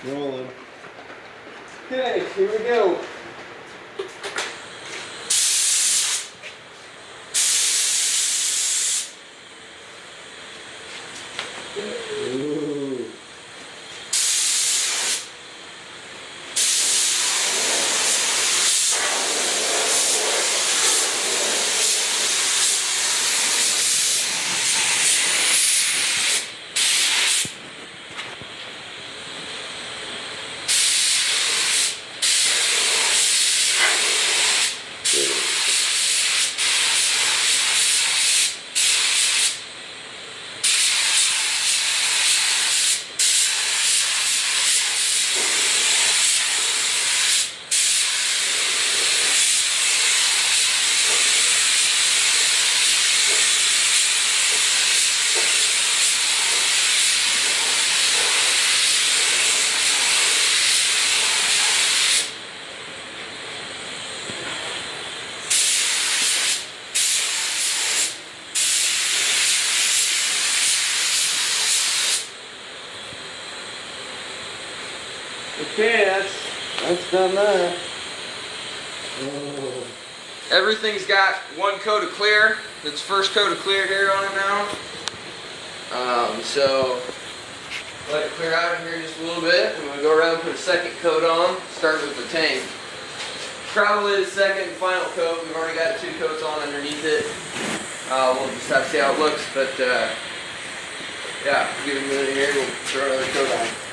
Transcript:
Rolling. Okay, here we go. Ooh. Okay, that's done there. Oh. Everything's got one coat of clear. It's first coat of clear here on it now. So let it clear out in here just a little bit. I'm going to go around and put a second coat on, start with the tank. Probably the second and final coat. We've already got 2 coats on underneath it. We'll just have to see how it looks, but yeah, give it a minute here, we'll throw another coat on.